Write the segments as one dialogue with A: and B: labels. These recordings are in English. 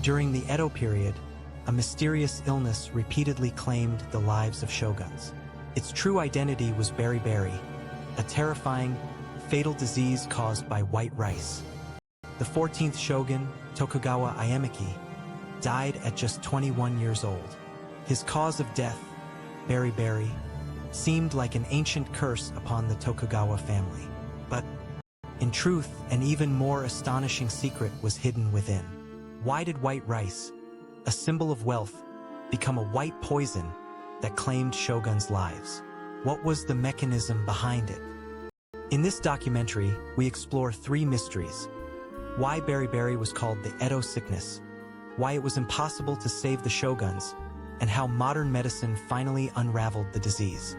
A: During the Edo period, a mysterious illness repeatedly claimed the lives of shoguns. Its true identity was beriberi, a terrifying, fatal disease caused by white rice. The 14th shogun, Tokugawa Ieyasu, died at just 21 years old. His cause of death, beriberi, seemed like an ancient curse upon the Tokugawa family. But, in truth, an even more astonishing secret was hidden within. Why did white rice, a symbol of wealth, become a white poison that claimed shoguns' lives? What was the mechanism behind it? In this documentary, we explore three mysteries: why beriberi was called the Edo sickness, why it was impossible to save the shoguns, and how modern medicine finally unraveled the disease.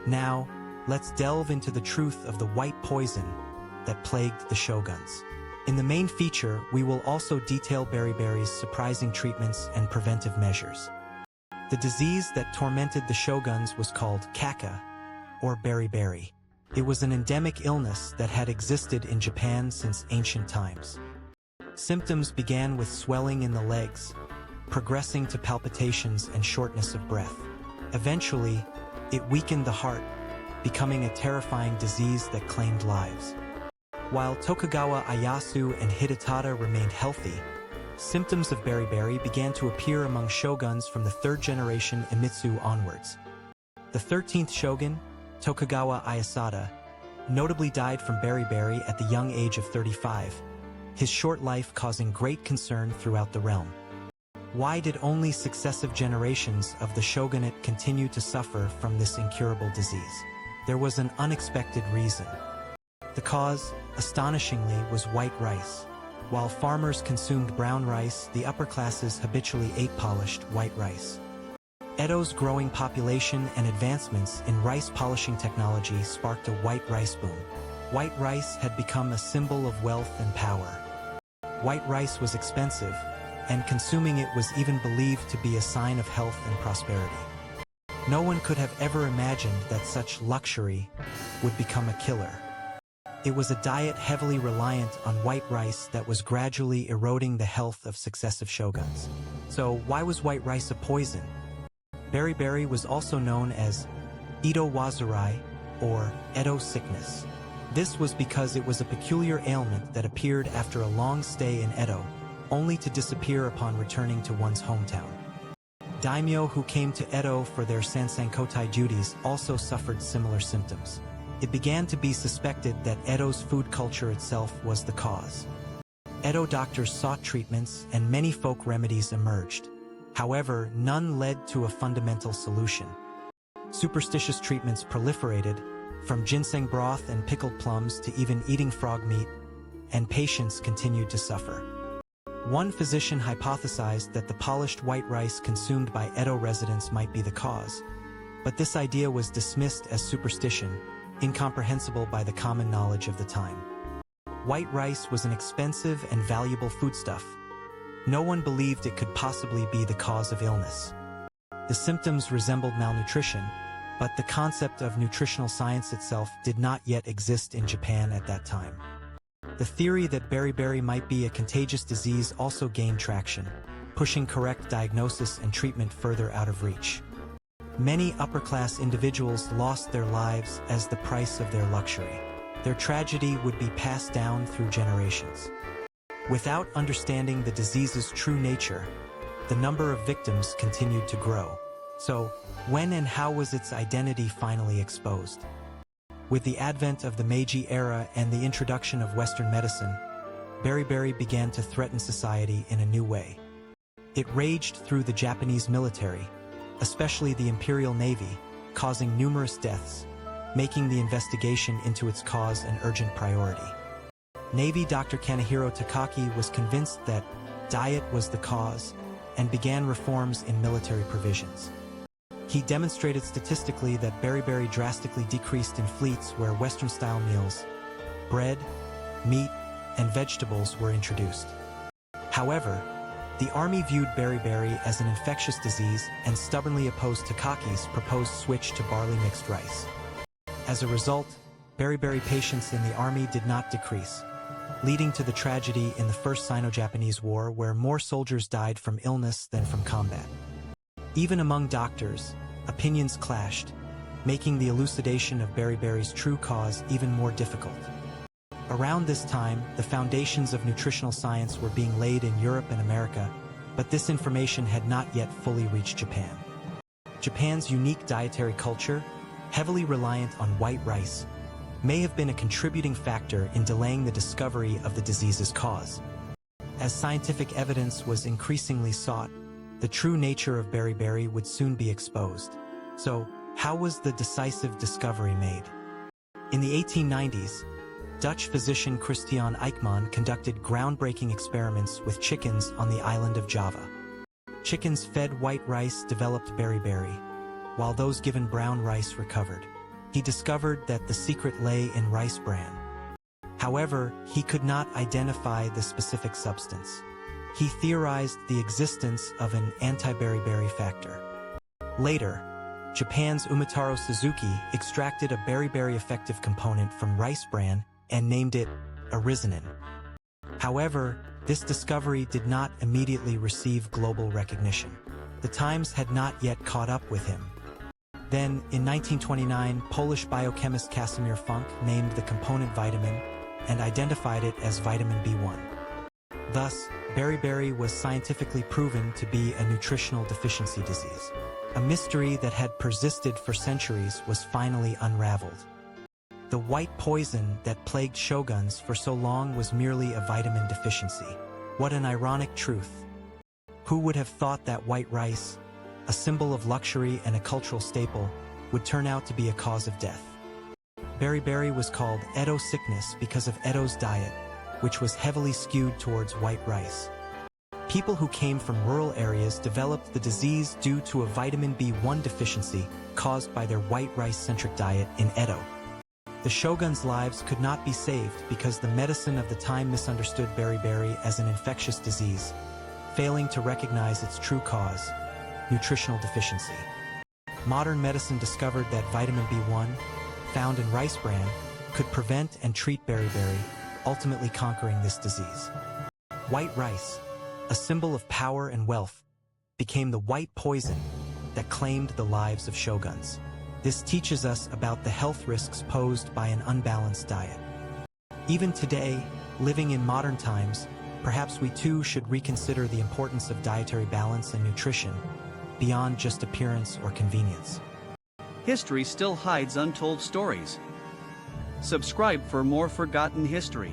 A: Now, let's delve into the truth of the white poison that plagued the shoguns. In the main feature, we will also detail beriberi's surprising treatments and preventive measures. The disease that tormented the shoguns was called kaka, or beriberi. It was an endemic illness that had existed in Japan since ancient times. Symptoms began with swelling in the legs, progressing to palpitations and shortness of breath. Eventually, it weakened the heart, becoming a terrifying disease that claimed lives. While Tokugawa Ieyasu and Hidetada remained healthy, symptoms of beriberi began to appear among shoguns from the third generation Iemitsu onwards. The 13th shogun, Tokugawa Ieyasu, notably died from beriberi at the young age of 35, his short life causing great concern throughout the realm. Why did only successive generations of the shogunate continue to suffer from this incurable disease? There was an unexpected reason. The cause, astonishingly, was white rice. While farmers consumed brown rice, the upper classes habitually ate polished white rice. Edo's growing population and advancements in rice polishing technology sparked a white rice boom. White rice had become a symbol of wealth and power. White rice was expensive, and consuming it was even believed to be a sign of health and prosperity. No one could have ever imagined that such luxury would become a killer. It was a diet heavily reliant on white rice that was gradually eroding the health of successive shoguns. So why was white rice a poison? Beriberi was also known as Edo Wazurai, or Edo sickness. This was because it was a peculiar ailment that appeared after a long stay in Edo, only to disappear upon returning to one's hometown. Daimyo who came to Edo for their Sansankotai duties also suffered similar symptoms. It began to be suspected that Edo's food culture itself was the cause. Edo doctors sought treatments and many folk remedies emerged. However, none led to a fundamental solution. Superstitious treatments proliferated, from ginseng broth and pickled plums to even eating frog meat, and patients continued to suffer. One physician hypothesized that the polished white rice consumed by Edo residents might be the cause, but this idea was dismissed as superstition, incomprehensible by the common knowledge of the time. White rice was an expensive and valuable foodstuff. No one believed it could possibly be the cause of illness. The symptoms resembled malnutrition, but the concept of nutritional science itself did not yet exist in Japan at that time. The theory that beriberi might be a contagious disease also gained traction, pushing correct diagnosis and treatment further out of reach. Many upper-class individuals lost their lives as the price of their luxury. Their tragedy would be passed down through generations. Without understanding the disease's true nature, the number of victims continued to grow. So, when and how was its identity finally exposed? With the advent of the Meiji era and the introduction of Western medicine, beriberi began to threaten society in a new way. It raged through the Japanese military, especially the Imperial Navy, causing numerous deaths, making the investigation into its cause an urgent priority. Navy Dr. Kanehiro Takaki was convinced that diet was the cause and began reforms in military provisions. He demonstrated statistically that beriberi drastically decreased in fleets where Western-style meals, bread, meat, and vegetables were introduced. However, the army viewed beriberi as an infectious disease and stubbornly opposed Takaki's proposed switch to barley-mixed rice. As a result, beriberi patients in the army did not decrease. leading to the tragedy in the First Sino-Japanese War where more soldiers died from illness than from combat. Even among doctors, opinions clashed, making the elucidation of Beriberi's true cause even more difficult. Around this time, the foundations of nutritional science were being laid in Europe and America, but this information had not yet fully reached Japan. Japan's unique dietary culture, heavily reliant on white rice, may have been a contributing factor in delaying the discovery of the disease's cause. As scientific evidence was increasingly sought, the true nature of beriberi would soon be exposed. So, how was the decisive discovery made? In the 1890s, Dutch physician Christian Eijkman conducted groundbreaking experiments with chickens on the island of Java. Chickens fed white rice developed beriberi, while those given brown rice recovered. He discovered that the secret lay in rice bran. However, he could not identify the specific substance. He theorized the existence of an anti-beriberi factor. Later, Japan's Umataro Suzuki extracted a beriberi effective component from rice bran and named it arisen. However, this discovery did not immediately receive global recognition. The Times had not yet caught up with him. Then, in 1929, Polish biochemist Casimir Funk named the component vitamin and identified it as vitamin B1. Thus, beriberi was scientifically proven to be a nutritional deficiency disease. A mystery that had persisted for centuries was finally unraveled. The white poison that plagued shoguns for so long was merely a vitamin deficiency. What an ironic truth. Who would have thought that white rice, a symbol of luxury and a cultural staple, would turn out to be a cause of death? Beriberi was called Edo sickness because of Edo's diet, which was heavily skewed towards white rice. People who came from rural areas developed the disease due to a vitamin B1 deficiency caused by their white rice-centric diet in Edo. The shoguns' lives could not be saved because the medicine of the time misunderstood beriberi as an infectious disease, failing to recognize its true cause, nutritional deficiency. Modern medicine discovered that vitamin B1, found in rice bran, could prevent and treat beriberi, ultimately conquering this disease. White rice, a symbol of power and wealth, became the white poison that claimed the lives of shoguns. This teaches us about the health risks posed by an unbalanced diet. Even today, living in modern times, perhaps we too should reconsider the importance of dietary balance and nutrition, beyond just appearance or convenience.
B: History still hides untold stories. Subscribe for more forgotten history.